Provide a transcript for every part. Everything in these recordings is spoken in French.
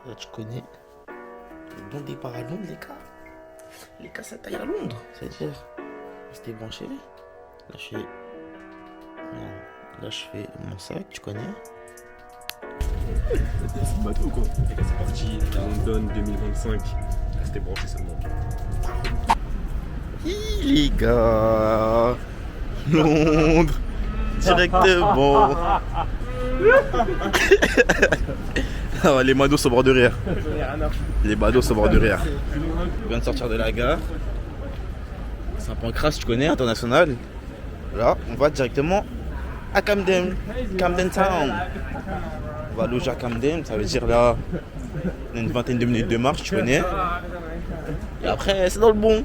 Là, tu connais. Bon départ à Londres, les gars. Les gars, ça taille à Londres. C'est-à-dire, restez branchés. Là, je fais. Là, je fais mon sac, tu connais. C'est bateau quoi. Les gars, c'est parti. London 2025. Restez branchés seulement. Les gars. Londres. Directement. Ah, les mados sont au bord de rire. Les badauds sont au bord de rire. On vient de sortir de la gare. C'est un pancras, tu connais, international. Là, on va directement à Camden. Camden Town. On va loger à Camden, ça veut dire là, on a une vingtaine de minutes de marche, tu connais. Et après, c'est dans le bon.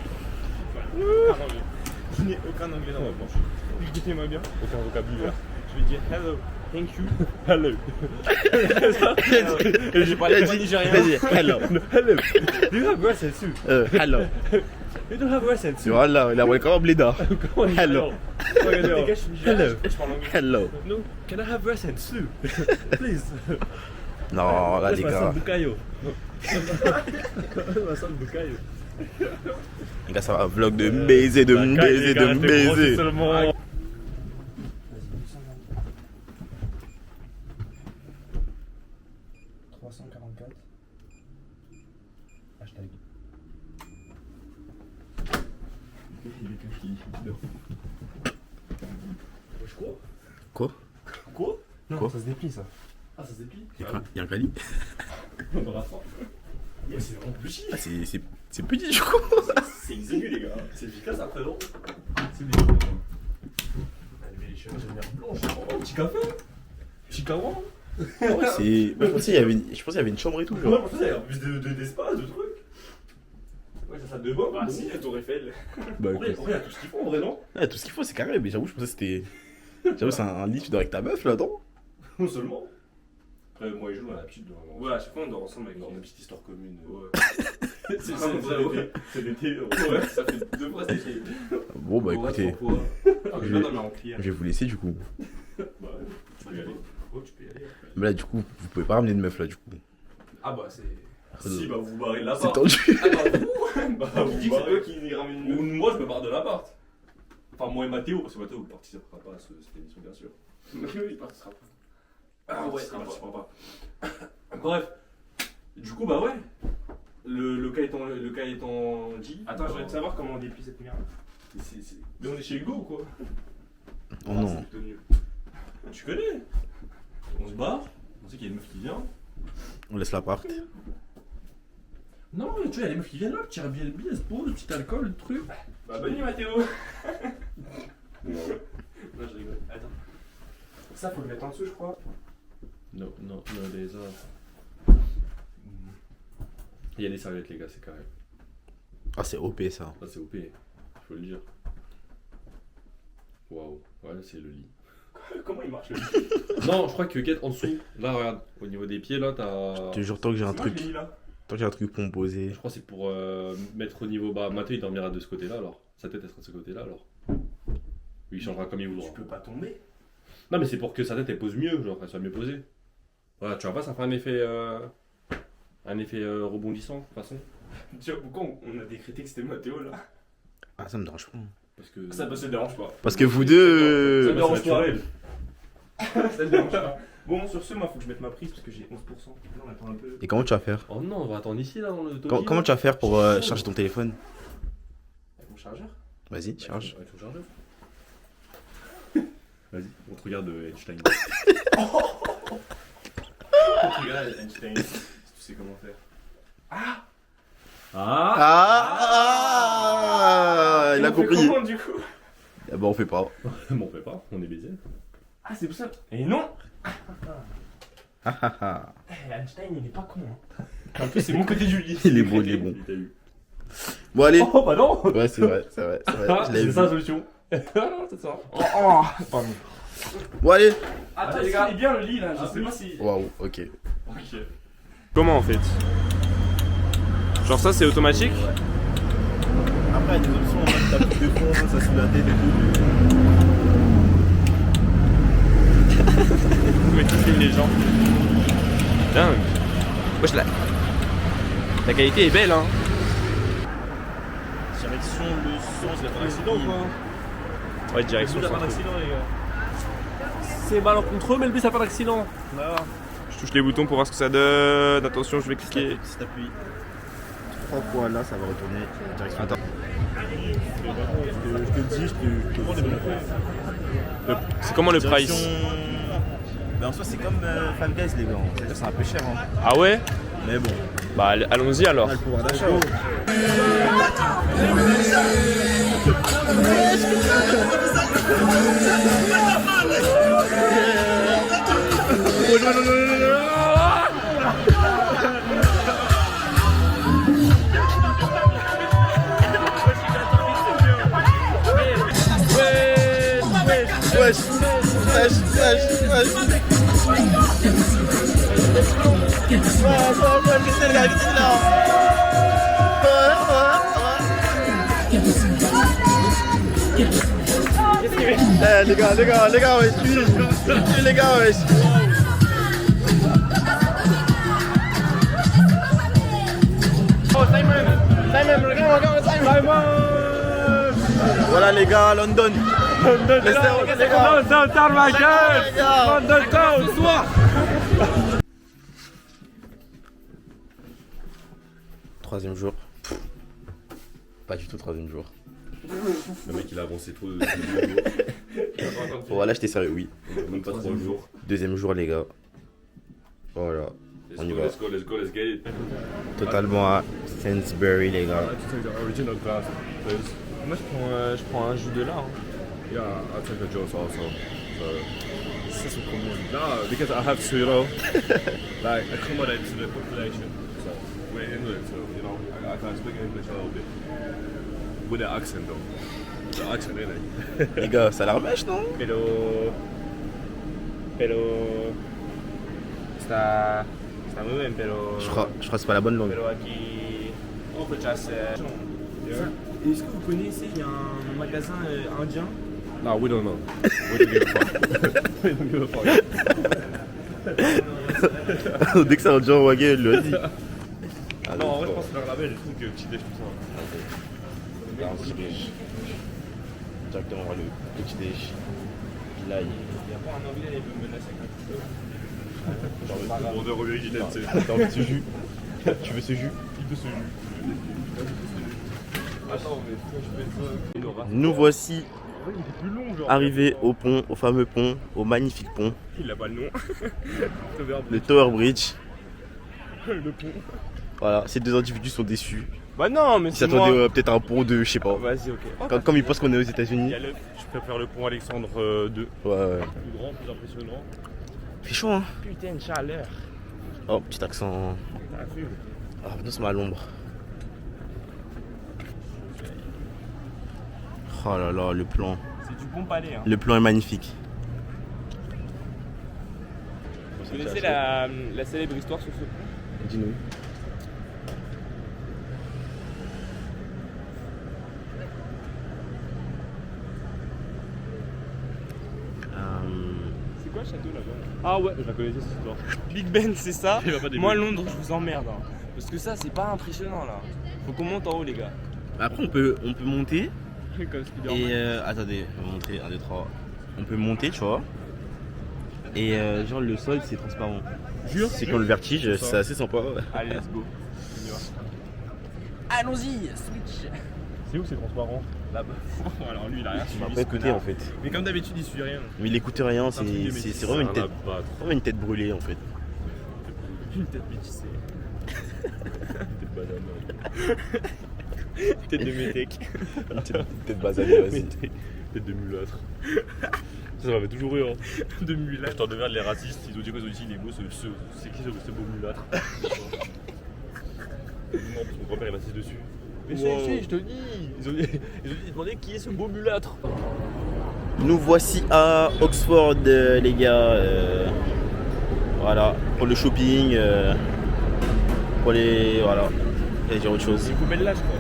Je n'ai aucun anglais dans ma bouche. Expliquez-moi bien. Aucun vocabulaire. Je vais dire hello, thank you, hello. Et j'ai parlé pas nigérien. Vas-y, hello. Hello. Do you have rice and soup? Hello. You don't have rice and soup. Voilà, il a envoyé comme un blédard. Hello. Regardez, les gars, je suis nigérien. Hello. Je parle anglais. Hello. No, can I have rice and soup? Please. Non, là, les gars. Bukayo. Massan Bukayo. Les gars, ça va, vlog de me baiser, de me baiser, de me baiser. 344. Hashtag. Quoi? Quoi? Non, Quoi? ça se déplie ça. Ah, ça se déplie? Il y a un cali. Dans la forme. Ouais, c'est vraiment petit. Ah, c'est petit du coup. C'est exigu, les gars. C'est efficace après, non? C'est des choses. Allumez les cheveux de lumière blanche. Oh, petit café. Petit caron. Ouais, c'est. Moi, je pensais qu'il y avait une chambre et tout. Ouais, Genre. pour ça, il y a plus d'espace, de trucs. Ouais, ça salle de bain. Bah, si, il y a Tour Eiffel. Bah, En vrai, écoute. il y a tout ce qu'il faut, en vrai, non? Ouais, tout ce qu'il faut, c'est carré, mais j'avoue, je pensais que c'était. J'avoue, c'est un lit, tu dors avec ta meuf là-dedans. Non seulement. Après, moi et Jules, on a l'habitude de. Ouais, à chaque fois, on dort ensemble avec une petite histoire commune. Ouais. C'est vrai, c'est l'été. Ouais, ça fait 2 fois cet été. Bon, bah écoutez, Je vais- non, mais en client. je vais vous laisser du coup. Bah, ouais, tu peux y aller. Oh, tu peux y aller. Mais là, du coup, vous pouvez pas ramener de meuf là, du coup. Ah, bah, c'est. Si, bah, vous barrez de l'appart. C'est tendu. Ah, bah, vous dis que c'est toi qui ramène une. Ou moi, je me barre de l'appart. Enfin, moi et Mathéo, parce que Mathéo ne participera pas à cette émission, bien sûr. Mathéo, il participera pas. Ah ouais, il participera pas. Bref. Du coup, bah ouais. Le cas étant dit. Attends, je vais te savoir comment on déplie cette lumière. Mais on est chez Hugo ou quoi? Oh non. C'est plutôt mieux. Tu connais? On se barre, on sait qu'il y a une meuf qui vient. On laisse l'appart. Non, mais tu vois, il y a des meufs qui viennent là, petit Airbnb, elles se posent, petit alcool, le truc. Bah, bonne nuit, Mathéo. Non, je rigole. Attends. Ça, faut le mettre en dessous, je crois. Non, les autres. Il y a des serviettes, les gars, c'est carré. Ah, c'est OP ça. Ça, c'est OP, faut le dire. Waouh, ouais, c'est le lit. Comment il marche le lit? Non, je crois que Get en dessous, là, regarde, au niveau des pieds, là, t'as. Je te jure, tant que j'ai un truc. Là. Tant que j'ai un truc pour me poser. Je crois que c'est pour mettre au niveau bas. Mathieu, il dormira de ce côté-là, alors. Sa tête, elle sera de ce côté-là, alors. Oui, il changera comme il voudra. Tu peux pas tomber. Non, mais c'est pour que sa tête, elle pose mieux, genre, elle soit mieux posée. Voilà, tu vois pas, ça fait un effet. Rebondissant, de toute façon. Tu vois, pourquoi on a décrété que c'était Mathéo, là? Ah, ça me dérange pas. Parce que. Ça te dérange pas. Parce que vous deux. Ça me dérange pas, elle. Ça te dérange pas. Bon, sur ce, moi, faut que je mette ma prise parce que j'ai 11%. Là, on attend un peu. Et comment tu vas faire? Oh non, on va attendre ici, là, dans le taudis. Comment tu vas faire pour charger ton téléphone? Avec mon chargeur? Vas-y, charge. Avec ton chargeur. Vas-y, on te regarde Einstein. On te regarde Einstein. Si tu sais comment faire. Ah! Ah, il a compris. Comment, du coup? Ah bah on fait pas. Bon, on fait pas, on est baisé. Ah, c'est pour ça. Et non! Einstein, il est pas con. Hein. En plus, c'est mon côté du lit. Il est bon, il est bon. T'as eu. Bon allez. Oh, bah non! Ouais, c'est vrai, c'est vrai. Je l'avais C'est vu. ça la solution. Ah non, c'est ça. Oh, pardon. Bon allez. Attends, les gars, il est bien le lit là, je sais pas si. Waouh, ok. Ok. Comment en fait? Genre ça c'est automatique? Après, il y a des options, on va taper de fond, ça sous la tête et tout. Vous mettez les gens. Dingue. Wesh là. La qualité est belle, hein. Direction le son, c'est un accident ou quoi? Ouais, direction le centre. les gars. C'est malencontreux, mais le bus a pas d'accident. Je touche les boutons pour voir ce que ça donne. Attention, je vais cliquer. Si t'appuies 3 fois là, ça va retourner direction. Attends. Je te le dis, je te. C'est comment le price? Ben en soi, c'est comme Fall Guys, les gars. C'est-à-dire, c'est un peu cher. Hein. Ah ouais? Mais bon, Bah allons-y alors. on a le pouvoir d'achat. Les gars, ouais, suis les gars, ouais. Voilà les gars, London. Troisième jour. Pas du tout troisième jour. Le mec il a avancé trop de Voilà, j'étais sérieux, oui. même pas 3 jours. Deuxième jour les gars. Voilà. On y va. Let's get it. Totalement à Sainsbury les gars. Original glass, please. Moi je prends un jus de lard. Hein. Yeah, I'll take a juice also. So, ça c'est common. No, because I have to, like accommodate to the population. So we're England, so you know, I can speak English a little bit. With the accent though. The accent, innit? Les gars, ça a l'air mèche, non? Pero está muy bien, pero Je crois que c'est pas la bonne langue. pero aquí muchas Est-ce que vous connaissez, il y a un magasin indien? No, we don't know. We don't give a fuck. We don't give a fuck. Dès que c'est un genre wagué, elle lui a dit. Non, en vrai, je pense que c'est leur label, les trucs petit déj, tout ça. Directement le petit déj. Puis là, Il y a pas un anglais, il veut me menacer avec un couteau. Genre, vendeur originel, tu sais. t'as envie de ce jus? Tu veux ce jus? Il veut ce jus. Attends, mais je fais ça. Nous voici Il est plus long, genre. arrivés au pont, au fameux pont, au magnifique pont, Il a pas le nom. le Tower Bridge. Le pont. Voilà, ces deux individus sont déçus. Bah non, mais Ils c'est s'attendaient moi. peut-être à un pont de, je sais pas. Vas-y, ok. Comme ils pensent qu'on est aux Il États-Unis. y a le... Je préfère le pont Alexandre 2. Ouais, ouais. Plus grand, plus impressionnant. Fait chaud, hein? Putain de chaleur. Oh, petit accent. T'as vu? Ah, doucement à l'ombre. Oh là là, le plan. C'est du bon palais, hein. Le plan est magnifique. Vous connaissez la célèbre histoire sur ce pont? Dis-nous. C'est quoi le château là-bas? Ah ouais, je la connaissais cette histoire. Big Ben, c'est ça? Il va pas des Moi, bulles. Londres, je vous emmerde. Hein. Parce que ça, c'est pas impressionnant là. Faut qu'on monte en haut, les gars. Après, on peut monter. Comme Spider-Man. Et attendez, on va montrer 1, 2, 3. On peut monter, tu vois. Et genre, le sol c'est transparent. Jure. C'est comme le vertige, c'est assez sympa. Ouais. Allez, let's go. On y va. Allons-y, switch. C'est où c'est transparent? Là-bas. Alors lui, il a rien On suivi. va ce pas écouter connard. en fait. Mais comme d'habitude, il suit rien. Mais il écoute rien, c'est vraiment une tête. Vraiment une tête brûlée en fait. Une tête métissée. Tête banane. Tête de métèque. Tête basanée, vas-y. Tête de mulâtre. Ça m'avait toujours eu, hein. De Quand je mulâtre. t'en devais les racistes, ils ont dit quoi? Ils ont dit les mots, c'est qui ce beau mulâtre? Non, parce que mon grand-père est raciste dessus. Mais Wow. si, je te dis. Ils ont demandé qui est ce beau mulâtre. Nous voici à Oxford, les gars. Voilà, pour le shopping, pour les. Voilà, j'allais dire autre chose. C'est poubelle là, je crois.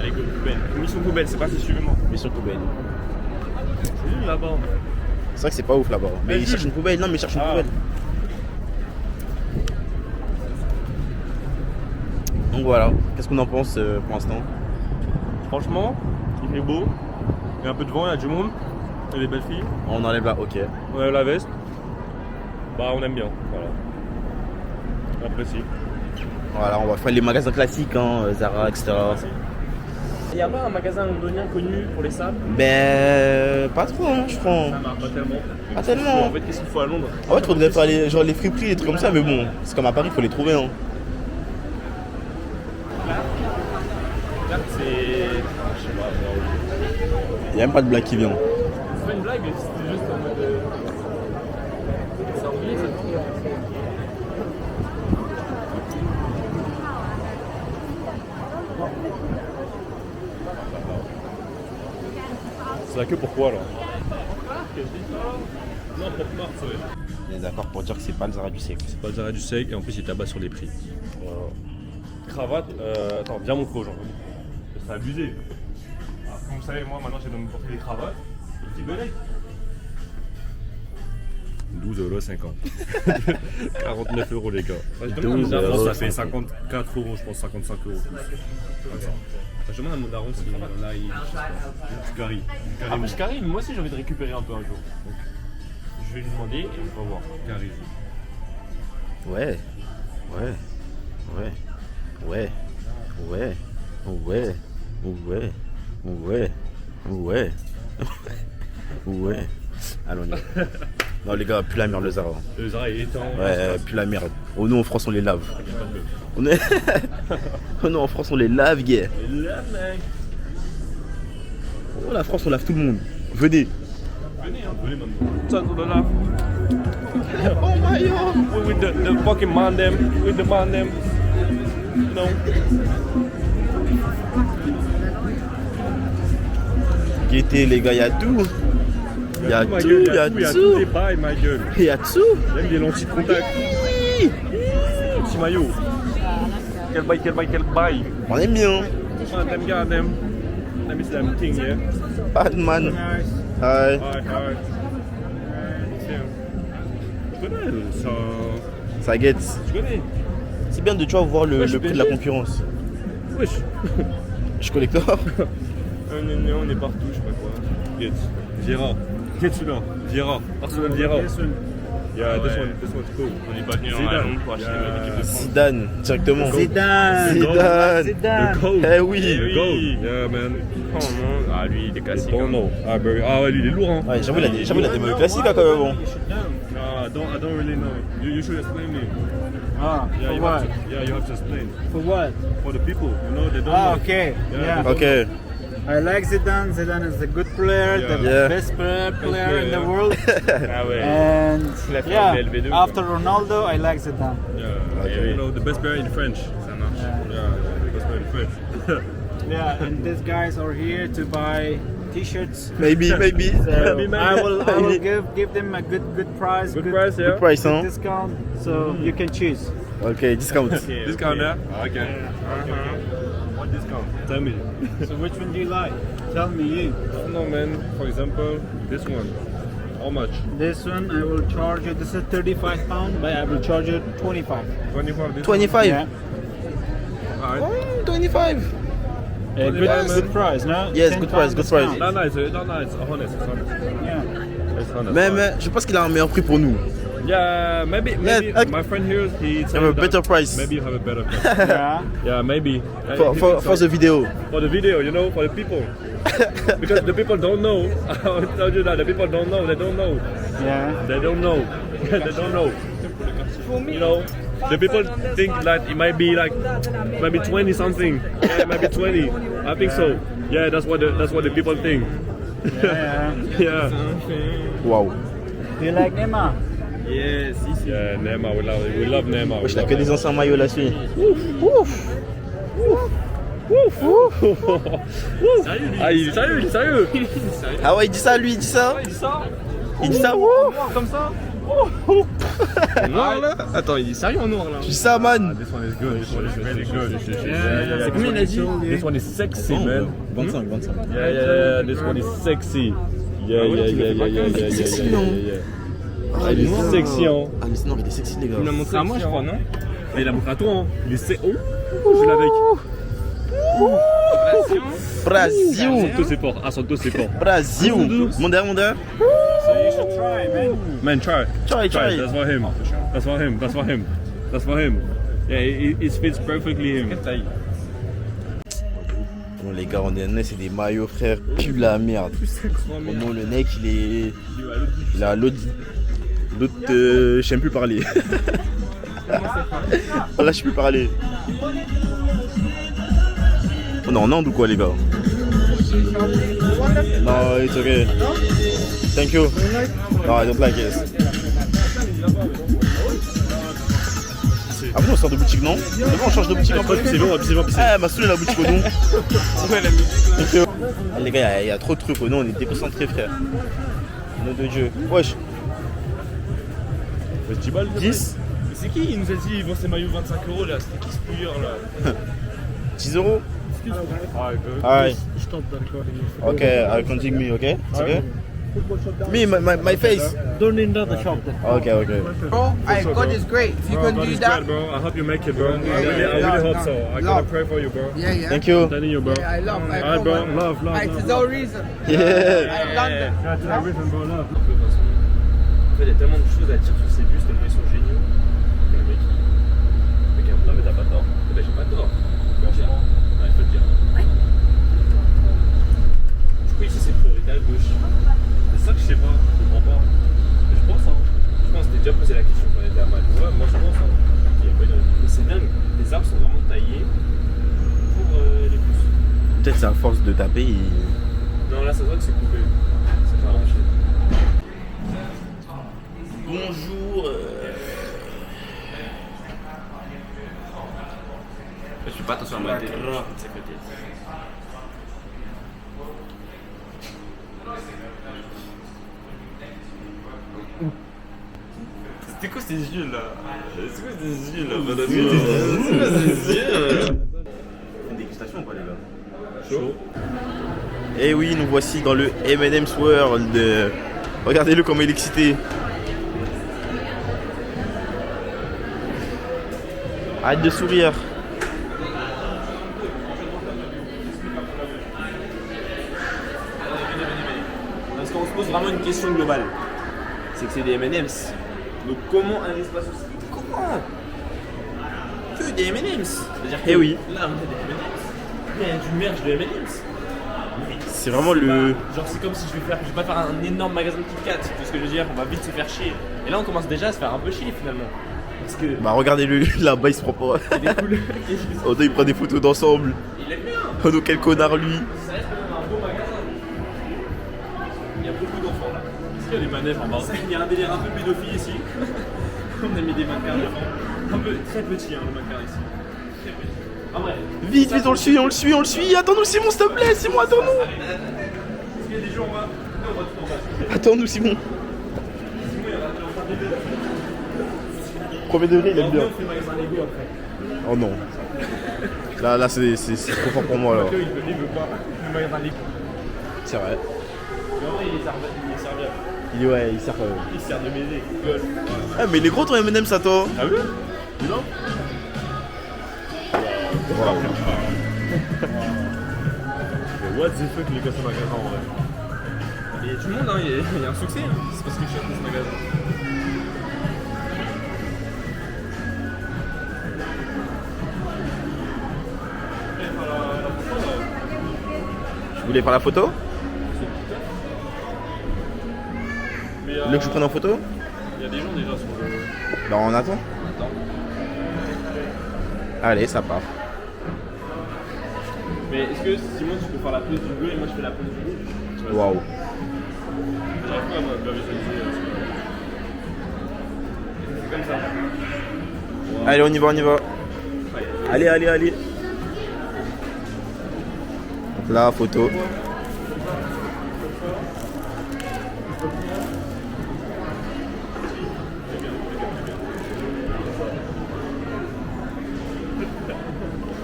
Allez, go, poubelle. Mission poubelle, c'est parti, suivez-moi. Mission poubelle. C'est lui là-bas. C'est vrai que c'est pas ouf là-bas. Mais Vas-y. il cherche une poubelle, non, mais il cherche une poubelle. Donc voilà, qu'est-ce qu'on en pense pour l'instant? Franchement, il fait beau. Il y a un peu de vent, il y a du monde. Il y a des belles filles. On enlève là, ok. On enlève la veste. Bah, on aime bien. Voilà. On apprécie. Voilà, on va faire les magasins classiques, hein, Zara, etc. Il n'y a pas un magasin londonien connu pour les sables? Ben, pas trop, hein, je crois. Ça marche pas tellement. Pas tellement. En fait, qu'est-ce qu'il faut à Londres? En fait, faudrait faire genre les friperies, des trucs comme ça, mais bon, c'est comme à Paris, faut les trouver, hein. Là, c'est. Je sais pas. Y a même pas de blague qui vient. C'est pas une blague, c'était juste en mode. C'est oublié cette langue. C'est la queue pourquoi là? Non, Pop Mart, ouais. On est d'accord pour dire que c'est pas le Zara du siècle. C'est pas le Zara du siècle et en plus il tabasse sur les prix. Voilà. Cravate, attends, viens montrer aux gens. C'est abusé. Alors, comme vous savez, moi maintenant j'ai de me porter des cravates. Le petit belek. 12,50 €. 49 € les gars. Je demande à mon daron, ça fait 54 €, je pense 55 €. Je demande à mon daron si là il. Gary. Ah, mais Karim, moi aussi j'ai envie de récupérer un peu un jour. Donc, je vais lui demander et on va voir. Gary. Ouais. Ouais. Ouais. Ouais. Ouais. Ouais. Ouais. Ouais. Ouais. Ouais. Allons, on y va. Non les gars, plus la merde le Zara. Le Zara est éteint. Ouais, plus la merde. Oh nous en France on les lave. On est... oh non en France on les lave, gars. Oh la France on lave tout le monde. Venez. Venez, hein, venez maintenant. Oh my god. With the fucking man them, with the man them. No. Gaieté les gars, y'a tout. Y'a tout, y'a tout des bails, ma gueule. Y'a tout. Même des lentilles de contact. Petit maillot. Quel bail, quel bail, quel bail. On aime bien. Ah, them guys, them. Let me see them thing, yeah. Batman. Hi. Hi. Je connais ça. Ça guette. Je connais. C'est bien de tu vois voir le Ouais, je prix suis de la belge. concurrence. Wesh. Je suis collector. On est partout, je sais pas quoi. Get. Viera. Get celui-là. Viera. Arsenal Viera. Yeah, this one's cool. On n'est pas venu à Londres pour acheter l'équipe de France. Zidane, directement. Zidane. Le goal. Eh oui. Le goal. Yeah, man. Oh non. Ah, lui, il est classique. Bon, non. Ah, bah, ouais, lui, il est lourd, hein. Ouais, j'avoue, il a des mots classiques hein, quand même. Bon. I don't really know. You should explain me. Ah, Yeah, for you what? have to explain. For what? For the people, you know, they don't Ah, know. okay. Yeah. Yeah. Ok. I like Zidane. Zidane is a good player, the Yeah. best player in the world. Ah ouais. And Il a fait yeah, un LV2, after Ronaldo, I like Zidane. Yeah. Okay. You know, the best player in French. Ça marche. Yeah, the best player in French. Yeah, and these guys are here to buy T-shirts. Maybe. So Maybe. I will give them a good price, Good price, yeah. Good price, good hein. discount. So you can choose. Ok, discount. Discount, yeah? Okay. What discount? Tell me. So which one do you like? Tell me you. No, man. For example, this one. How much? This one I will charge you. This is £35, but I will charge you 25. 25. This 25. Yeah. One? Alright. Oh, 25. A good price, no? Yes, 10 good price, pound good price. discount. No, it's honest. It's honest. Yeah. It's honest. Mais je pense qu'il a un meilleur prix pour nous. Yeah, maybe okay. my friend here, he Have a better price. Maybe you have a better price. Yeah. Yeah, maybe. For the video. For the video, you know, for the people. Because the people don't know. I told you that the people don't know. They don't know. Yeah. They don't know. They don't know. You know, the people think that it might be like maybe 20 something. Yeah, maybe 20. I think so. Yeah, that's what the people think. Yeah. Yeah. Waouh. Do you like Neymar? Yes, ici. Yeah, Neymar. We love Neymar. Wesh, il a que des anciens maillots là celui. Ah, il est sérieux, il est sérieux. Ah ouais, il dit ça lui, il dit ça. Il dit ça. Il dit ça. Noir comme ça. Noir là. Attends, il est sérieux en noir là. Tu dis ça man. This one is good. This one is really good. C'est combien il a dit? This one is sexy, man. 25. Yeah. This one is sexy. Yeah. Sexy, non? Ah, il est sexy, hein. Ah mais sinon il est sexy les gars. Il m'a montré à moi, je crois, non? Et il a montré à toi, hein. Il est oh, je l'ai avec. Brasil. Assunto c'est fort. Brasil. Mon derrière, mon derrière. So you should try, man. Man, try. Try. That's for him. That's for him. Yeah, it fits perfectly him. Bon les gars, on est c'est des maillots frère, pue la merde. Bon le mec il a l'autre je sais même plus parler. Là je sais plus parler. On est en Inde ou quoi les gars? Non, it's okay. Thank you. No, I don't like it. Ah bon, on sort de boutique, non? C'est bon, on change de boutique un peu. C'est bon. Ah, m'a saoulé la boutique au nom. Ouais, la musique. Les gars, il y a trop de trucs au nom, on est déconcentrés, frère. Nom de Dieu. Wesh. 10 balles 10? Mais c'est qui il nous a dit ils vendent ses maillots 25 € là? C'était qui ce pouilleur là? 10 euros? Alright. Stop the recording. Okay, I'll continue me, okay? It's okay? Me, my face. Don't enter the shop then. Okay. Bro, hey, God is great. If you can God do is that, great, bro. I hope you make it, bro. I yeah, really hope so. I gotta love. pray for you, bro. yeah. Thank you. I'm telling you, bro. Yeah, I love. Alright, bro. Love. Hey, there's no reason. Yeah. I London. Love. En fait, il y a tellement de choses à dire sur ces bus, tellement ils sont géniaux. Et le mec, non mais t'as pas tort. Bah j'ai pas tort. Faut le dire. Ouais, faut le dire. Du coup ici c'est priorité à gauche. C'est ça que je sais pas, je comprends pas. Mais je pense hein. Je pense que t'es déjà posé la question quand on était à Mal. Ouais, moi je pense hein. Il y a pas une... Mais c'est dingue, les arbres sont vraiment taillés pour les bus. Peut-être c'est à force de taper. Non là ça se voit que c'est coupé. C'est pas arraché. Bonjour. Je fais pas attention à ma tête. C'était quoi ces yeux là? C'est quoi ces yeux là? Une dégustation ou pas les gars? Chaud. Et oui, nous voici dans le M&M's World. Regardez-le comme il est excité. Arrête de sourire. Parce qu'on se pose vraiment une question globale. C'est que c'est des M&M's. Donc comment un espace aussi? Comment? Que des M&M's. C'est-à-dire que Eh oui. là on a des M&M's. Il y a du merge de M&M's. C'est vraiment le... Genre c'est comme si je vais pas faire un énorme magasin de Kit Kat. Tu vois ce que je veux dire? On va vite se faire chier. Et là on commence déjà à se faire un peu chier finalement. Parce que Bah regardez-le, là-bas il se prend pas. il est cool. Oh non, il prend des photos d'ensemble. Il aime bien. Oh non, quel connard lui. Ça reste quand même un beau magasin. Il y a beaucoup d'enfants là. Est-ce qu'il y a des manèges en bas? Il y a un délire un peu pédophile ici. On a mis des mannequins devant. Un peu très petit hein, le mannequin ici. Très petit. Ah ouais. Vite, on le suit. Attends-nous Simon, s'il te plaît. Simon, attends-nous. Est-ce qu'il y a des gens en bas? Non, on va tout en bas. Attends-nous Simon. Simon il va rentrer en train de Premier degré, il aime bien. on fait le magasin Lego après. Oh non. Là c'est trop fort pour moi là. Il veut pas le magasin Lego. C'est vrai. Mais en vrai il est serviable. Il sert. Il sert de m'aider. Ah mais il est gros ton M&M's à toi. Ah oui? Non. Mais what the fuck les gars, ce magasin en vrai. Il y a tout le monde, hein. Il y a un succès. Hein. C'est parce que je cherche dans ce magasin. Vous voulez faire la photo? Mais Vous voulez que je vous prenne en photo? il y a des gens déjà sur le. Bah on attend. Allez, ça part. Mais est-ce que Simon tu peux faire la pose du bleu et moi je fais la pose du rouge? Waouh. J'arrive pas à me visualiser. C'est comme ça. Allez, on y va. Allez. Donc là, photo.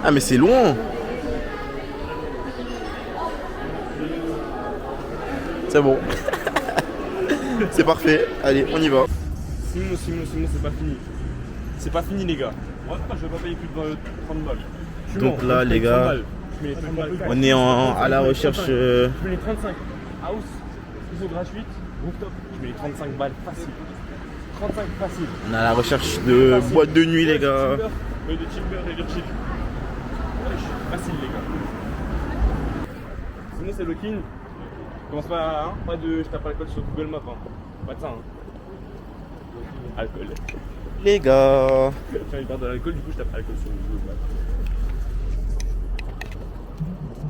Ah mais c'est loin. C'est bon. C'est parfait. Allez, on y va. Simon, c'est pas fini. C'est pas fini les gars. Moi, je vais pas payer plus de 30 balles. Je suis Donc mort, là, je les paye gars, 30 balles. Je mets les 30 balles. on est à la recherche. Je mets les 35. House, ISO gratuite, rooftop. Je mets les 35 balles facile. 35 facile. On est à la recherche de boîte de nuit, les gars. Oui, de timber et de chill. Facile, les gars. Sinon, c'est le king. Commence pas, hein, pas de je tape alcool sur Google Maps. Hein. Pas de ça. Hein. Alcool. Les gars. Tiens, il parle de l'alcool, du coup, je tape alcool sur Google Maps.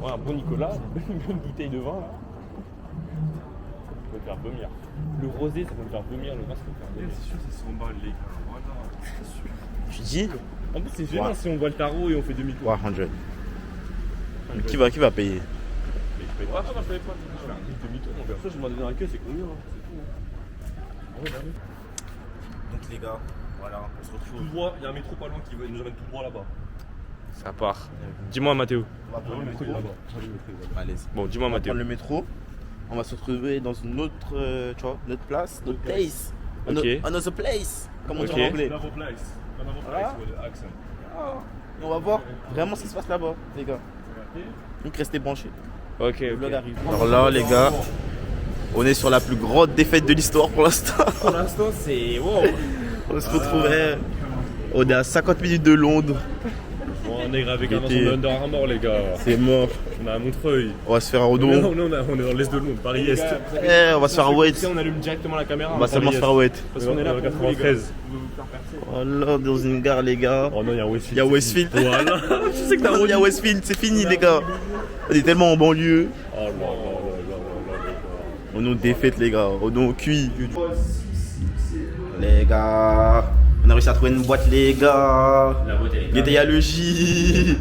Ouais, un bon Nicolas, une bonne bouteille de vin là. Ça peut me faire vomir. Le rosé, ça peut me faire vomir, le vin, ça peut me faire vomir. C'est sûr, c'est 100 balles, les gars. Voilà. Tu dis En plus, c'est gênant Ouais. si on voit le tarot et on fait demi-tour. 100. Qui va payer? Mais je paye pas. Ah, non, je paye pas. Je fais un demi-tour, mon gars. Ça, je m'en donne un queue, c'est combien hein. C'est tout. Hein. Ouais, bah oui. Donc les gars, voilà, on se retrouve. Tout droit, il y a un métro pas loin qui nous amène tout droit là-bas. Ça part. Dis-moi, Mathéo. On va prendre le métro. Allez, Bon, dis-moi, on va Mathéo. prendre le métro. On va se retrouver dans une autre, tu vois, notre place, notre place. Ok. Another place, comme on dit Ok. en anglais. Another place. Another Voilà. place with the accent. Et on va voir vraiment ce qui se passe là-bas, les gars. Donc restez branchés. Ok, Le vlog ok. arrive. Alors là, les gars, on est sur la plus grande défaite de l'histoire pour l'instant. Pour l'instant, c'est. Wow. On se retrouvait. On est à 50 minutes de Londres. Bon, on est gravé Était- carrément sur le Under Armour, les gars. C'est mort. On a à Montreuil. On va se faire un Non, rodon. non, on est dans l'est de Londres, Paris-Est. On va se faire un wait. On allume directement la caméra. On va seulement se faire un wait. Parce qu'on est là pour 93. Voilà, dans une gare, les gars. Oh non, il y a Westfield. Il y a Westfield. Voilà. Tu sais que t'as Il y a Westfield, c'est fini, les gars. On est tellement en banlieue. Oh là là là là là là. On nous défaite, les gars. On nous cuit. Les gars. On a réussi à trouver une boîte, les gars. La boîte, elle est Il y a le J.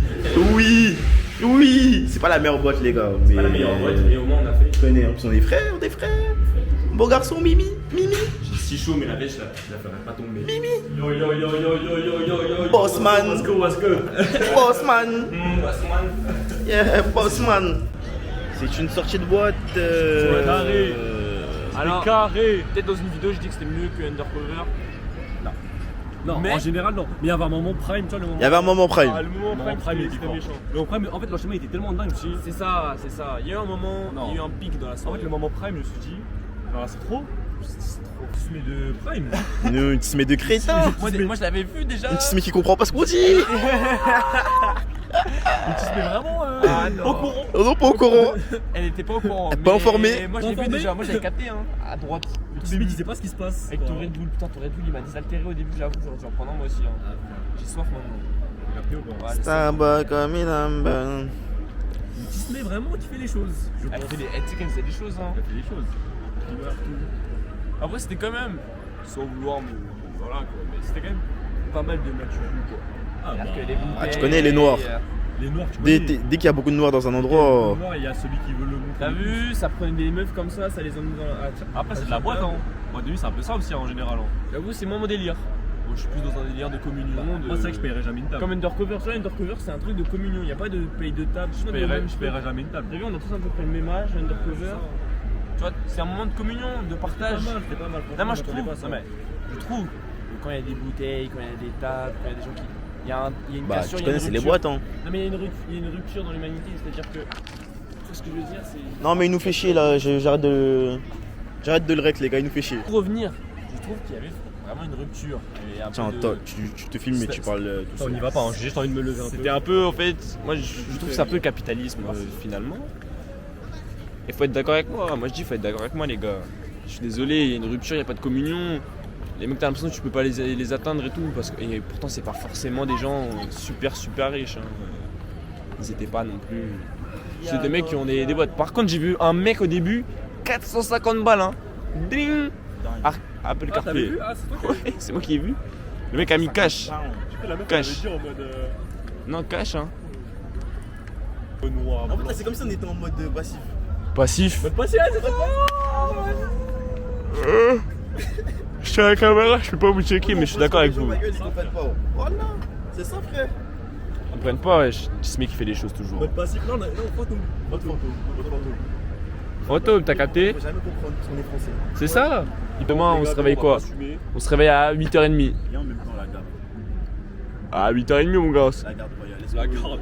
Oui. Oui. C'est pas la meilleure boîte, les gars. Mais... pas la meilleure boîte, mais au moins on a fait. Tu connais, en plus, on est frères, Beau garçon, Mimi. Mimi. J'ai si chaud, mais la bêche là, je la ferai pas tomber. Mimi. Yo yo yo yo yo yo yo yo. Bossman. What's good, what's good? Bossman. Bossman. Yeah, Bossman. C'est une sortie de boîte. carré. Alors, Carré. peut-être dans une vidéo, je dis que c'était mieux que Undercover. Non, Mais- en général, non. Mais il y avait un moment prime, tu vois, le moment. Il y avait un moment prime. Ah, le moment Le moment prime, prime, c'était il était méchant. Le moment prime, en fait, l'enchaînement était tellement dingue, je me suis dit. C'est ça, c'est ça. Il y a eu un moment, Non. il y a eu un pic dans la En soirée. fait, le moment prime, je me suis dit. Alors, c'est trop. C'est trop. Tu te mets de prime. Une petite mais de crétin. Moi, je l'avais vu déjà. Une petite mais qui comprend pas ce qu'on dit. Tu te mets vraiment. Ah, non. Au courant. Oh non, pas au courant. Elle était pas au courant. Elle est pas mais informée. Moi, je l'ai vu Informée. déjà. Moi, j'avais capté, hein. À droite. Au début, tu sais pas ce qui se passe. Avec ton Red Bull. Putain, ton Red Bull, il m'a désaltéré au début, j'avoue. J'aurais dû en prendre un moi aussi. Hein. J'ai soif maintenant. Après, ou pas Ouais, c'est ça. Starbucks comme il aime bien. Tu te mets vraiment, tu fais les choses. Je Elle pense. fait des- elle- tu sais qu'elle faisait des choses, hein. Elle fait les choses. Tu vois, tout. Après, c'était quand même, sans vouloir me. Voilà quoi, mais c'était quand même pas mal de maturité quoi. Ah, C'est-à-dire bah. que les Ah, tu bouteilles, connais les noirs. Les noirs, tu Dès connais. qu'il y a beaucoup de noirs dans un endroit. Les noirs, il y a celui qui veut le montrer. T'as vu, ça prenait des meufs comme ça les emmène dans la. Après, c'est de la boîte, hein. Boîte de nuit, c'est un peu ça aussi, en général. Hein. J'avoue, c'est moins mon délire. Bon, je suis plus dans un délire de communion. Moi, c'est vrai que je paierais jamais une table. Comme Undercover, tu vois, Undercover c'est un truc de communion, il n'y a pas de paye de table. Je paierais jamais une table. T'as vu, on a tous à peu près le même âge, Undercover. Tu vois, c'est un moment de communion, de partage. C'était pas mal. Non, moi je trouve, pas ça. non, mais je trouve que quand il y a des bouteilles, quand il y a des tables, quand il y a des gens qui. Il y a une Bah, cassure, tu il y a connais, une c'est les rupture. boîtes, hein. Non, mais il y a une rupture dans l'humanité, c'est-à-dire que. Tout ce que je veux dire, c'est. Non, mais il nous fait chier là. J'arrête de le rec, les gars, il nous fait chier. Pour revenir, je trouve qu'il y avait vraiment une rupture. Et un peu Tiens, de- toi, tu te filmes et tu parles tout Ça, on seul. y va pas, hein. J'ai juste envie de me lever un peu. C'était un peu, en fait, moi je trouve que c'est un peu le capitalisme finalement. Il faut être d'accord avec moi, je dis faut être d'accord avec moi les gars. Je suis désolé, il y a une rupture, il n'y a pas de communion. Les mecs t'as l'impression que tu peux pas les atteindre et tout, parce que et pourtant c'est pas forcément des gens super riches. Hein. Ils étaient pas non plus. C'est des mecs qui ont des boîtes. Par contre j'ai vu un mec au début, 450 balles hein. Ding Apple Ah, t'avais CarPlay. vu? Ah, c'est toi qui as vu? Ouais, c'est moi qui ai vu. Le mec a mis cash. La meuf, Cash. elle avait dit en mode. Non cash hein. Noir. En fait, là, c'est comme si on était en mode passif. Passif. Mode passé, c'est ça? Je suis à la caméra, je peux pas vous checker, mais je suis d'accord avec vous. Voilà, c'est ça, frère. Ils prennent pas, wesh. Ce mec qui fait des choses toujours. Mode passif. Non, fantôme. Fantôme. Fantôme, t'as capté? Faut jamais comprendre parce qu'on est français. C'est ça. Et demain, on se réveille quoi? On se réveille à 8h30. Viens en même temps la gare. À 8h30 mon gars. La garde royale. La garde.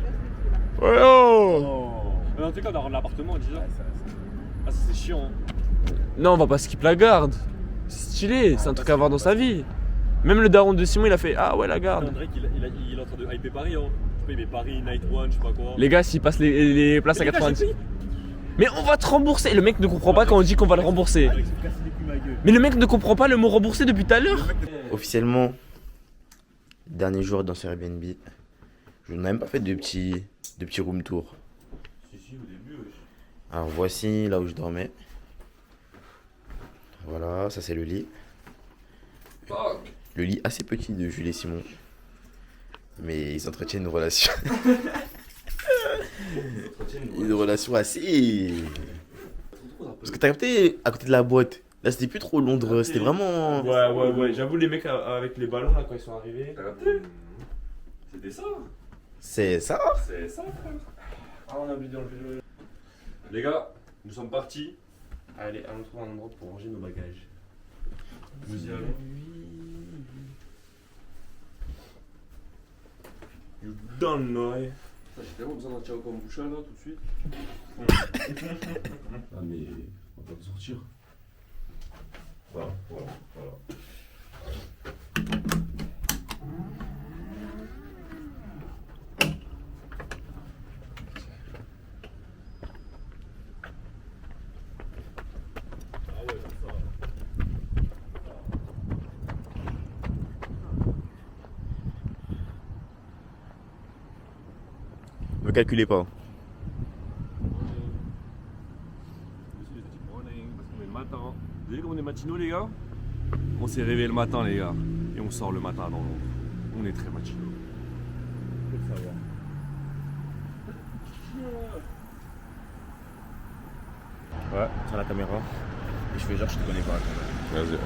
Ouais oh. Mais en tout cas, on va rendre l'appartement à 10h. Ah, ça c'est chiant. Hein. Non, on va pas skip la garde. C'est stylé, c'est un truc à voir dans sa vie. Même le daron de Simon, il a fait ah ouais la garde. Drake, il est en train de hyper Paris. Hein. Je sais pas, il met Paris, Night One, je sais pas quoi. Les gars, s'ils passent les places à 90. Mais on va te rembourser. Le mec ne comprend pas quand on dit qu'on va le rembourser. Mais le mec ne comprend pas le mot rembourser depuis tout à l'heure. Officiellement, dernier jour dans ce Airbnb. Je n'ai même pas fait de petits room tour. Si, au début, wesh. Alors voici là où je dormais. Voilà, ça c'est le lit. Fuck. Le lit assez petit de Jules et Simon. Mais ils entretiennent une relation. Une relation assez. Parce que t'as capté à côté de la boîte. Là c'était plus trop Londres, c'était vraiment. Ouais. J'avoue, les mecs avec les ballons là quand ils sont arrivés. T'as capté? C'était ça. C'est ça. C'est ça, frère. Ah, on a oublié d'enlever le. Les gars, nous sommes partis. Allez, allons trouver un endroit pour ranger nos bagages. Nous y allons. You don't know. J'ai tellement besoin d'un Ciao Kombucha là tout de suite. Ah mais on va pas sortir. Voilà. Me calculez pas. Le matin. Vous voyez comme on est matinaux les gars? On s'est réveillé le matin les gars. Et on sort le matin dans l'ombre. On est très matinaux. Faut le savoir. Ouais, sur la caméra. Et je fais genre je te connais pas. Vas-y.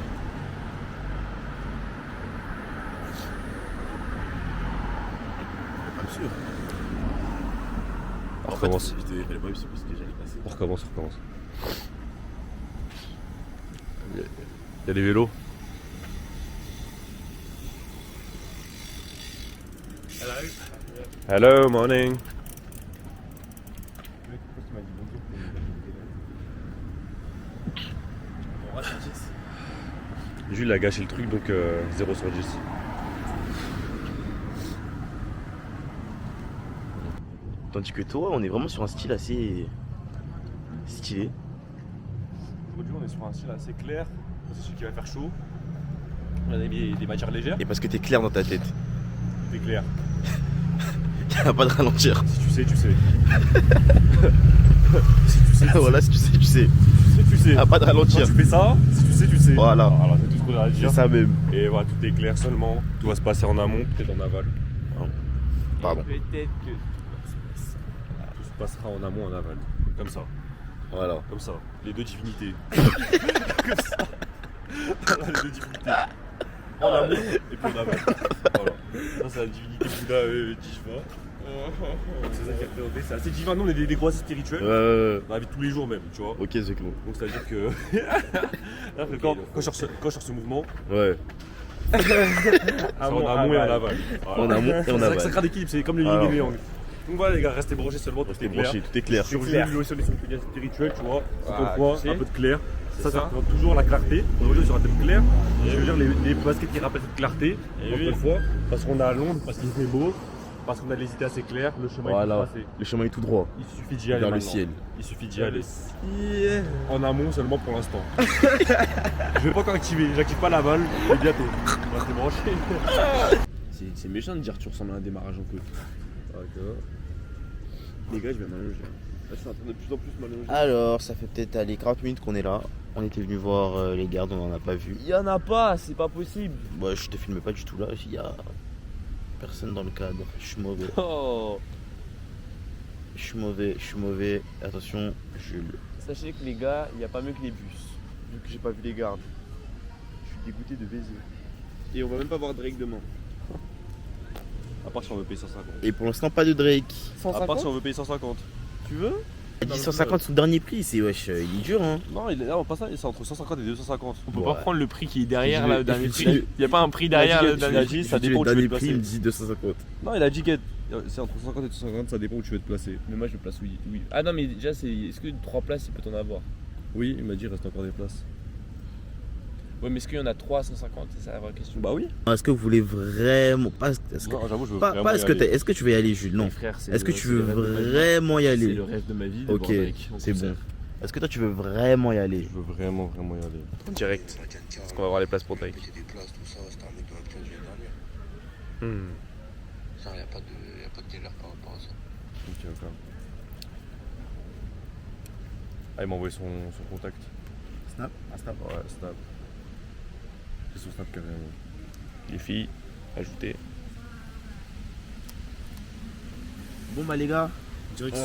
Pas sûr. On recommence. Je te fallait pas sûr parce que j'allais passer. On recommence. Il y a des vélos. Hello, morning. Jules a gâché le truc donc 0 sur 10. Tandis que toi, on est vraiment sur un style assez stylé. Aujourd'hui on est sur un style assez clair. C'est celui qui va faire chaud. On a mis des matières légères. Et parce que t'es clair dans ta tête. C'est clair. Y'a pas de ralentir. Si tu sais, tu sais. Voilà, si tu sais, tu sais. Si tu sais. Y'a pas de ralentir. Quand tu fais ça, si tu sais, tu sais. Voilà. Alors c'est tout ce qu'on a à dire. C'est ça même. Et voilà, tout est clair seulement. Tout va se passer en amont, peut-être en aval. Pardon. Peut-être que. Tout se passera en amont, en aval. Comme ça. Voilà. Comme ça. Les deux divinités. Comme ça. Voilà, les deux divinités. En amont et puis en aval. Voilà. Ça, c'est la divinité Bouddha Jishva. C'est ça qui est représenté. C'est assez divin. Nous, on est des croisés spirituels. Dans la vie de tous les jours même, tu vois. Ok, c'est cool. Donc, c'est-à-dire que. Là, quand je sors ce mouvement, Ouais. c'est en amont et en aval. Voilà. En amont et en C'est aval. ça crée d'équilibre, c'est comme le yin et le yang. Donc voilà les gars, restez branchés seulement, tout est clair. Branché, tout est clair. Sur Jules, lui aussi on est sur une filière spirituelle, tu vois. Ah, Quoi, tu sais. un peu de clair. Ça ça. représente toujours la clarté. Aujourd'hui sur un thème clair. Je veux dire les baskets qui rappellent cette clarté. Encore une fois, parce qu'on a Londres, parce qu'il fait beau, parce qu'on a les idées assez claires, le chemin est Voilà. tracé. Le chemin est tout droit. Il suffit d'y aller Vers le maintenant. ciel. Il suffit d'y aller. En amont seulement pour l'instant. Je vais pas encore activer, j'active pas l'aval, mais bientôt. Restez branchés. C'est méchant de dire que tu ressembles à un démarrage en peu. D'accord. Les gars, je vais m'allonger. Là, je suis en train de plus en plus m'allonger. Alors, ça fait peut-être aller 40 minutes qu'on est là. On était venu voir les gardes, on en a pas vu. Il y en a pas, c'est pas possible. Moi, je te filme pas du tout là. Il y a personne dans le cadre. Je suis mauvais. Oh. Je suis mauvais. Attention, Jules. Sachez que les gars, il n'y a pas mieux que les bus. Vu que j'ai pas vu les gardes. Je suis dégoûté de baiser. Et on va même pas voir Drake demain. À part si on veut payer 150. Et pour l'instant, pas de Drake. À part si on veut payer 150. Tu veux? Il a dit 150 sous le dernier prix, c'est wesh, il est dur hein. Non, non, pas ça, c'est entre 150 et 250. On peut Ouais. pas prendre le prix qui est derrière là, le dernier il- prix. Il y a pas un prix derrière le il dernier a prix. dit, ça Je dis dépend où le tu veux dernier te prix, il me placer. dit 250. Non, il a dit que c'est entre 150 et 250, ça dépend où tu veux te placer. Mais moi je me place oui. Ah non mais déjà c'est. Est-ce que 3 places il peut t'en avoir? Oui, il m'a dit, il reste encore des places. Ouais mais est-ce qu'il y en a 3 à 150? C'est ça la vraie question. Bah oui. Est-ce que vous voulez vraiment pas est-ce que, Non, j'avoue, je veux pas, vraiment pas y est-ce que aller. est-ce que tu veux y aller Jules? Non. Mais frère, c'est Est-ce que le- tu c'est veux le rêve de ma vie. vraiment y C'est aller? le rêve de ma vie de Ok, voir Drake en c'est concert. bon. Est-ce que toi tu veux vraiment y aller? Je veux vraiment y aller. En direct. Parce qu'on va avoir les places pour Drake. Des places, tout ça, c'était un mec dans le chat l'année dernière. Ça, y a pas de délire par rapport à ça. Ok, ok. Ah, il m'a envoyé son contact. Snap? Snap. Ouais, Snap. C'est son Snap carrément. Les filles, ajoutez. Bon bah les gars, direction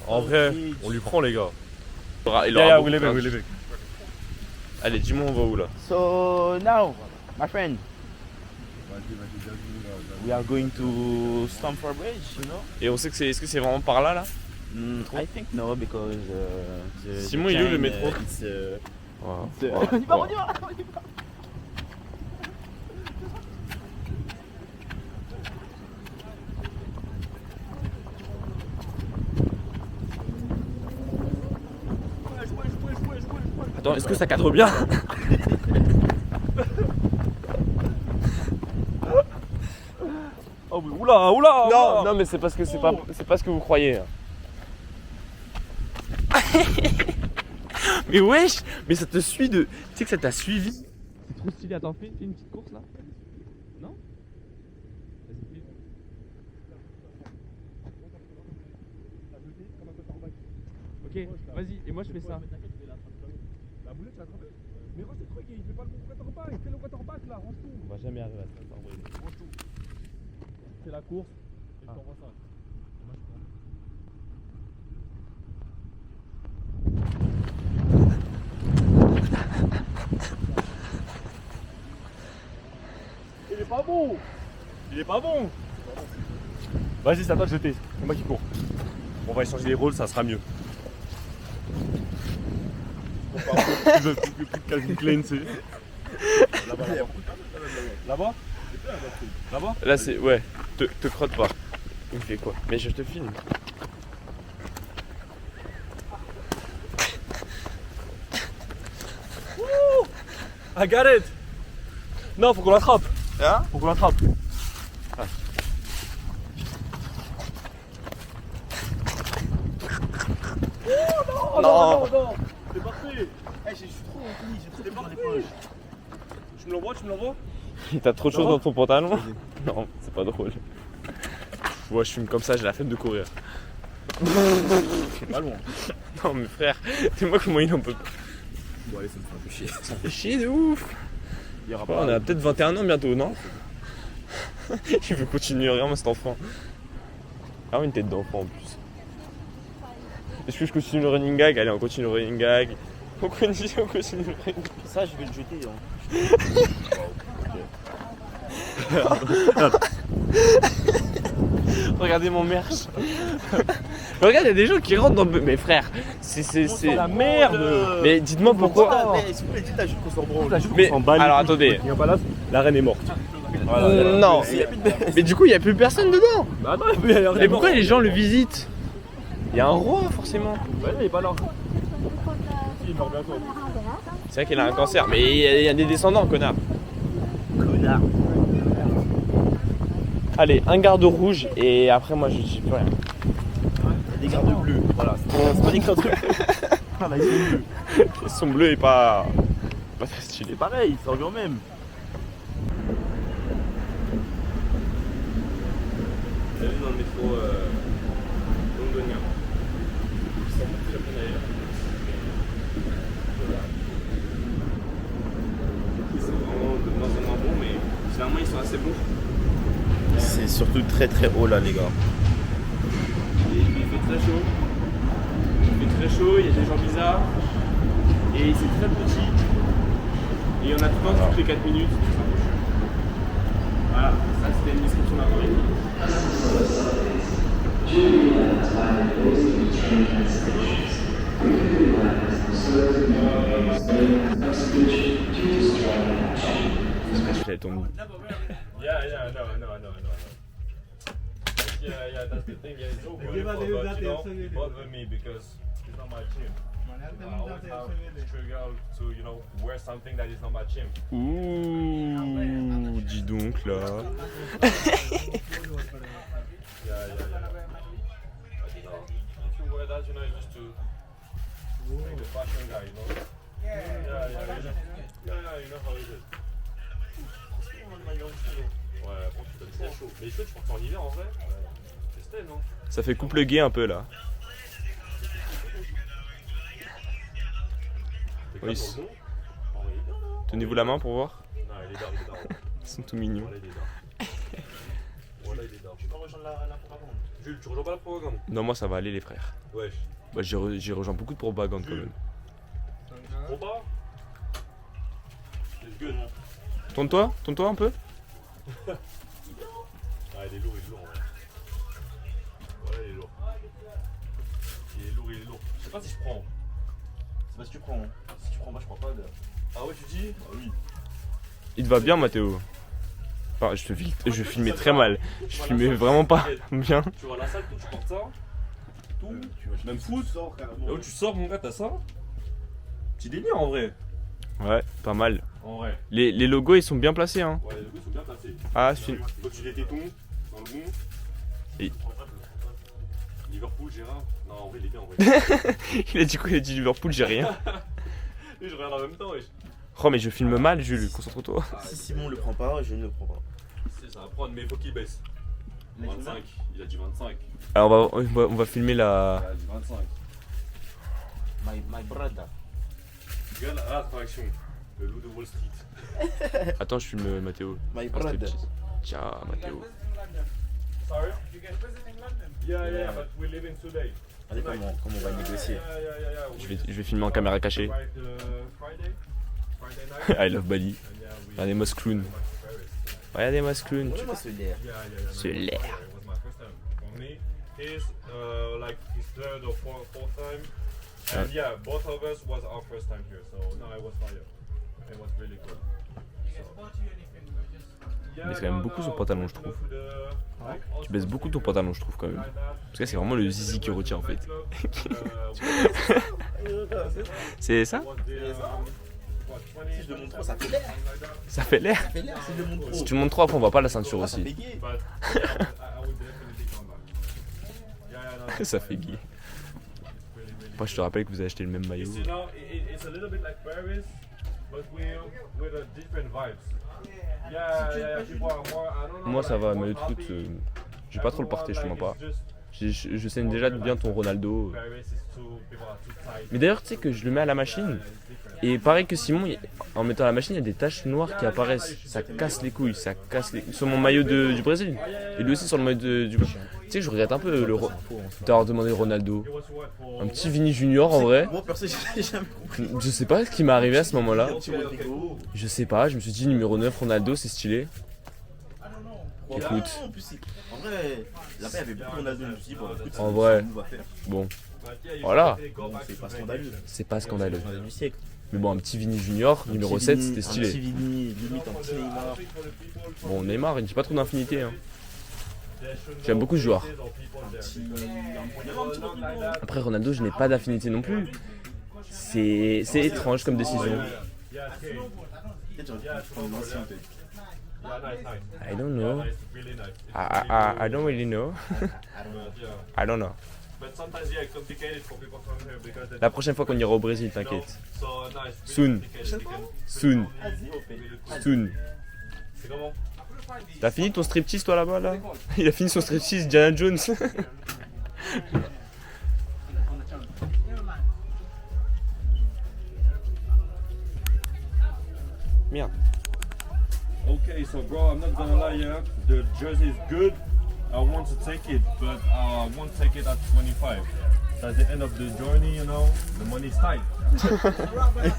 En vrai, on lui prend les gars. Il aura beaucoup oui, de les places. Allez, dis-moi on va où là? So now, my friend, we are going to Stamford Bridge, you know? Et on sait que c'est. Est-ce que c'est vraiment par là là? I think no, because Simon, il est où, le métro? On y va, on y va. Attends, est-ce que ça cadre bien? Oh, mais oula, oula! Non, non, mais c'est parce que c'est pas ce que vous croyez. Mais wesh, mais ça te suit de. Tu sais que ça t'a suivi. C'est trop stylé. Attends, fais une petite course là. Non? Vas-y, fais. Ok, vas-y, et moi je fais ça. La boulette, tu l'as attrapé? Mais range tes trucs, il fait pas le bon quarterback. Fais le quarterback là, range tout. On va jamais arriver à ça. Range tout. C'est la course. Et je t'envoie ça. Il est pas bon! Il est pas bon! Vas-y, c'est à toi de jeter. C'est moi qui cours. On va échanger les rôles, ça sera mieux. Plus de Calvin Klein, c'est. Là-bas, là-bas. Là-bas? Là-bas? Là c'est. Ouais, te crotte pas. Il fait quoi? Mais je te filme. I got it! Non, faut qu'on l'attrape. Hein? Faut qu'on l'attrape. Oh non, non, non, c'est parfait. Je suis trop fini, j'ai trop C'est parfait. Tu me l'envoies, tu me l'envoies? T'as trop de choses dans ton pantalon? Non, c'est pas drôle. Ouais, je fume comme ça, j'ai la flemme de courir. pas loin. Non, mais frère, dis-moi comment il en peut. Bon allez, ça me fait un peu chier. Ça fait chier de ouf. Il y aura Ouais, on a peut-être 21 ans bientôt, non? Il veut continuer vraiment cet enfant. Ah oui, une tête d'enfant en plus. Est-ce que je continue le running gag? Allez, on continue le running gag. On continue le running gag. Ça, je vais le jeter. Hein. Regardez mon merch. Regarde, il y a des gens qui rentrent dans le... Mais frère, c'est... la merde! Mais dites-moi pourquoi... S'il vous plaît, dites à Jules qu'on s'en branle. Mais alors attendez. Il y a pas là, la reine est morte. Non. Mais du coup, il n'y a plus personne dedans. Bah non, il y a la reine Mais est morte. pourquoi les gens le visitent? Il y a un roi forcément. Ouais, il est pas là. Si, il meurt bientôt. C'est vrai qu'il a un cancer, mais il y a des descendants, connard. Connard. Allez, un garde rouge et après moi je dis plus rien. Il y a des gardes bleus. Voilà, c'est pas des gardes bleus. Voilà, ils sont bleus. Ils sont bleus et pas très stylés. C'est pareil, ça revient au même. T'as vu dans le métro londonien. Ils sont très bien d'ailleurs. Ils sont vraiment de moins en moins bons, mais finalement ils sont assez bons. C'est surtout très très haut là les gars. Et il fait très chaud. Il fait très chaud, il y a des gens bizarres. Et c'est très petit. Et il y en a tout le temps toutes les 4 minutes. Donc c'est un peu chiant. Voilà, ça c'était une description d'un Elle tombe. Yeah, I know. Yeah, that's the thing. Yeah, it's so beautiful, but you know, bother me because it's not my gym. I always have struggle to, you know, wear something that is not my gym. Ouh, dis donc là. Yeah. But, you know, if you wear that, you know, it's just to make the fashion guy, you know. Yeah, you know how it is. Ouais, bon, tu donnes très chaud. Mais les cheveux, tu portes ça en hiver en vrai? C'est style, non? Ça fait couple gay un peu là. Oui. Tenez-vous la main pour voir. Non, il est d'or. Ils sont tout mignons. Voilà, il est d'or. Tu peux rejoindre la propagande? Jules, tu rejoins pas la propagande? Non, moi ça va aller les frères. Wesh. Bah, j'ai rejoint beaucoup de propagande quand même. Trop pas? C'est good. Tourne-toi un peu. Ah, il est lourd en vrai. Voilà, il est lourd. Il est lourd. Je sais pas si je prends. C'est pas si tu prends. Si tu prends, moi je prends pas. Ah ouais, tu dis? Ah oui. Il te va bien, Mathéo. Enfin, je filmais très mal. Je filmais vraiment pas bien. Tu vas à la salle, tout, tu portes ça. Tout. Même foot. Là où tu sors, mon gars, t'as ça. Petit délire en vrai. Ouais, pas mal. En vrai. Les logos ils sont bien placés hein. Ouais, les logos sont bien placés. Ah, Quand tu les tétons, dans le bon. Et... Liverpool, Gérard. Non, en vrai, il est bien en vrai. Il a dit quoi? Il a dit Liverpool, j'ai rien. Et je regarde en même temps, wesh. Oh, mais je filme mal, Jules, concentre-toi. Si Simon le prend pas, je ne le prends pas. Ça va prendre, mais il faut qu'il baisse. 25, il a dit 25. Alors, on va filmer la. Il a dit 25. My brother. Regarde la attraction. Le loup de Wall Street. Attends, je filme Mathéo. My brother. Tiens, Mathéo. Sorry? Yeah, but we're leaving today. Regardez comment on va négocier. Je vais filmer en caméra cachée. I love Bali. Regardez-moi ce clown. Regardez-moi ce clown. Moi, c'est l'air. C'est l'air. Like his third or fourth time. And yeah, both of us was our first time here, so no, it was fire. It was really cool. Il baisse quand même beaucoup son pantalon, je trouve. Tu baisses beaucoup ton pantalon, je trouve quand même. Parce que c'est vraiment le zizi qui retient en fait. C'est ça? Si je le montre trop, ça fait l'air. Ça fait l'air. Ça fait l'air si je le montre trop. Si tu le montres trop, après on voit pas la ceinture Ça aussi. fait gay. Ça fait gay. Après, je te rappelle que vous avez acheté le même maillot. You know, it's a little bit like Paris, but with a different vibes. Yeah, people are more, I don't know. Moi ça va, like, maillot de more foot, happy. j'ai pas trop le porter, je te mens pas. It's just Je saigne déjà bien ton Ronaldo. Paris is too, people are too tight. Mais d'ailleurs, tu sais que je le mets à la machine. Et pareil que Simon, en mettant à la machine, il y a des taches noires qui apparaissent. Ça casse les couilles, ça casse les couilles. Sur mon maillot du Brésil. Et lui aussi sur le maillot du Brésil. Tu sais que je regrette un peu d'avoir demandé Ronaldo. It was what for Un petit Vini Junior en vrai. Moi, perso, j'ai jamais compris. Je sais pas ce qui m'est arrivé à ce moment-là. okay. Je sais pas, je me suis dit numéro 9 Ronaldo, c'est stylé. Écoute. En plus, en vrai, là-bas, il y avait beaucoup de Ronaldo. Je me suis dit, bon, écoute, En vrai. on va faire. Bon, But yeah, you voilà. should go Bon, back c'est to pas Vegas. scandaleux. C'est pas scandaleux. Scandaleux du siècle. Mais bon, un petit Vini Junior, numéro 7, c'était Un petit stylé. Vini, limite un petit Neymar. Bon, Neymar, il dit pas trop d'infinité. Hein. J'aime beaucoup ce joueur. Après Ronaldo, je n'ai pas d'affinité non plus. C'est étrange comme décision. Peut-être j'aurais pu prendre l'ancien, peut-être. I don't know. I don't really know. I don't know. La prochaine fois qu'on ira au Brésil, t'inquiète. Soon. Soon. Soon. C'est comment? T'as fini ton striptease toi là-bas là? Il a fini son striptease, Diana Jones. Merde. Okay, so bro, I'm not gonna lie, yeah, the jersey is good. I want to take it, but I won't take it at 25. At the end of the journey, you know, the money's tight.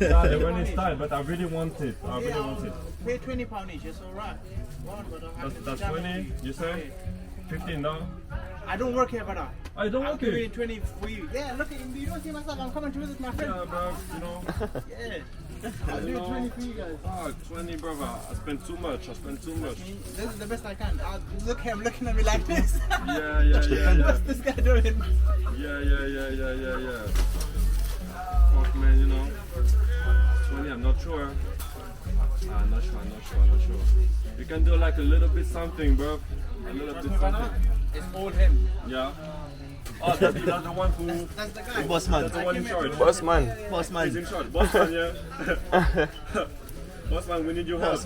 Yeah, the money's tight, but I really want it. I really want it. Pay £20 each, it's alright. That's 20, you say? 15 now? I don't work here, brother. I don't I'll want give it. you 20 for you. Yeah, look at you. You don't see myself. I'm coming to visit my friend. Yeah, bro, you know. Yeah. I'll do 20 for you guys. Fuck, 20, brother. I spent too much. This is the best I can. Look him looking at me like this. Yeah. What's this guy doing? Yeah. Fuck, man, you know. 20, I'm not sure. I'm not sure. You can do like a little bit something, bro. A little bit something. It's all him. Yeah. Oh, that's the one who. That's the guy. Boss man. That's the one in charge. Boss man. Boss He's man. in charge. Boss man, yeah. Boss man, we need your help.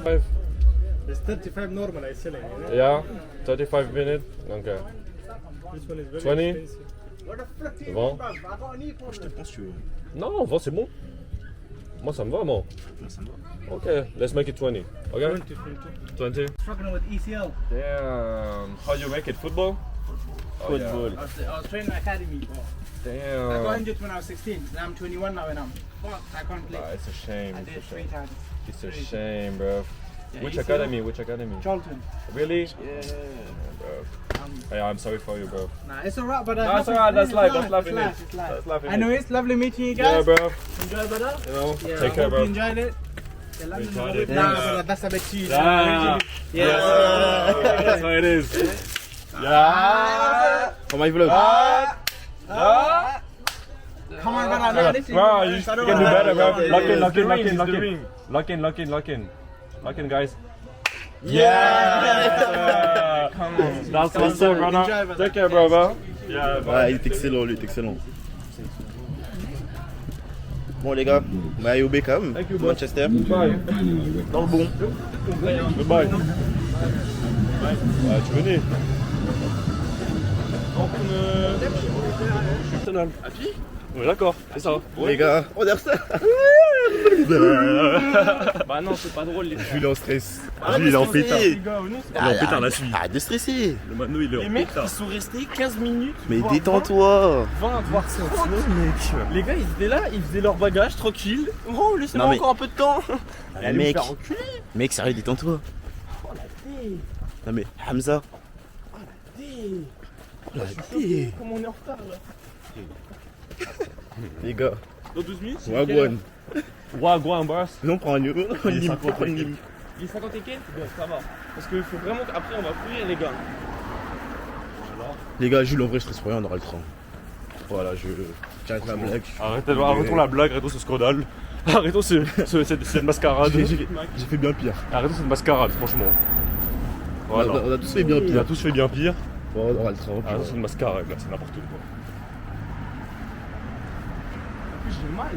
It's 35 normal, I selling. Yeah, 35 minutes. Okay. This one is very 20. expensive. What the frick do you Bon. want, bruv? I got a knee Je te problem. pense que tu veux. Non, 20 c'est bon. Moi ça me va, moi. Ça me va. Okay, let's make it 20. Okay? 20. Struggling with ECL. Damn. How you make it? Football? Oh, yeah. Football. I was training academy. I got Damn. injured when I was 16. Now I'm 21 now and I'm fucked. I can't play. Ah, it's a shame. I It's did a 3 shame. times. It's a shame, bro. Yeah, Which ECL. academy? Which academy? Charlton. Really? Yeah. Bro. Yeah, I'm sorry for you, bro. Nah, it's alright, but Nah, it's alright. That's life. That's life in it. It's life. That's life in it. Anyways, lovely meeting you Yeah, guys. bro. Enjoy, brother. You know, Yeah, take I care, hope bro. you enjoyed it. Yeah, London is a Enjoyed bit- it. Nah, Yeah. brother, that's a bit cheesy. Yeah. Yeah. That's how it is. Yeah. For my vlog. Come on, brother. Nah, this is Bro, you I can don't do wanna- better, bro. Yeah, Lock in, yeah, lock in, lock in, it's lock the in. ring. Lock in, lock in, lock in. Lock in, guys. Yeah. Come on. That's what's up, brother. Enjoy, brother. Take care, brother. Yeah, bye. Ouais, il est excellent, lui, il est excellent. Bon, les gars, maillot Beckham, Manchester. Bye. Dans le bon. Bye. Ouais, tu venais. Arsenal. Ouais, d'accord, c'est ça. Les gars, on est ça. Bah non, c'est pas drôle les Jules est en stress. Ah, Jules, il est en pétard. pétard, la suite. Arrête de stresser. Le Mano, il est Les en mecs, pétard. ils sont restés 15 minutes. Mais voire détends-toi. 20, voire 30 mec. Les gars, ils étaient là, ils faisaient leur bagage tranquille. Oh, laissez-moi Non, mais- encore un peu de temps. Allez mec. me faire enculer. Mec, sérieux, détends-toi. Non mais, Hamza. La D. Comment on est en retard là? Les gars, Dans 12 minutes? Wagwan. Wagwan, boss. Viens, on prend un numéro. On Il est lime, 50 on lime. Il est 50 et quelques? Bon, ça va. Parce qu'il faut vraiment qu'après on va courir les gars. Les gars, Jules, en vrai, je stresse pour rien, on aura le train. Voilà, j'arrête la blague. Arrêtons la blague, arrêtons ce scandale. Arrêtons cette mascarade. J'ai fait bien pire. Arrêtons cette mascarade, franchement. Voilà. On a tous fait bien On a pire. tous fait bien pire. Bon, on aura le train. Arrêtons cette mascarade, là, c'est n'importe quoi. J'ai mal.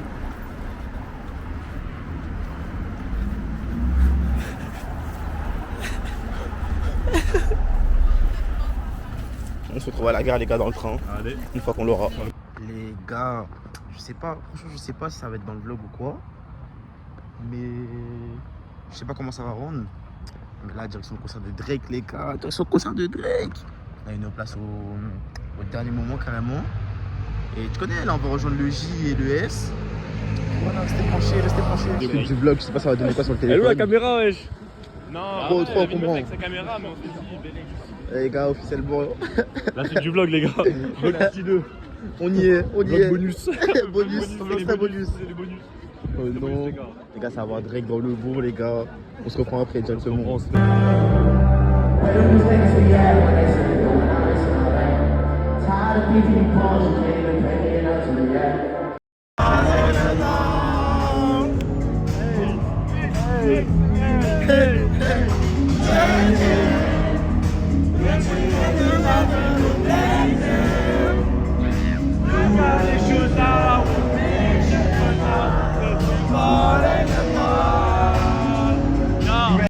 On se retrouve à la gare, les gars, dans le train. Allez. Une fois qu'on l'aura. Les gars, je sais pas, franchement, je sais pas si ça va être dans le vlog ou quoi. Mais je sais pas comment ça va rendre. Mais là, direction le concert de Drake, les gars. Direction le concert de Drake. Là, on est au place au dernier moment, carrément. Et tu connais, là, on va rejoindre le J et le S. Voilà, restez branchés, restez branchés. Du vlog, je sais pas, ça va donner quoi sur le téléphone. Elle est où la caméra, wesh? Non, Trop, ouais, trop, elle vient comprends. avec sa caméra, mais on s'est dit, Bélec. Les gars, officiellement, La suite du vlog, les gars. Vlog partie 2. on y est, on y Vlog est. bonus. Bonus, extra bonus. C'est les bonus. Oh non. les gars. Les gars, ça va avoir Drake dans le bourg, les gars. On se reprend après directement. On se- Things we had when they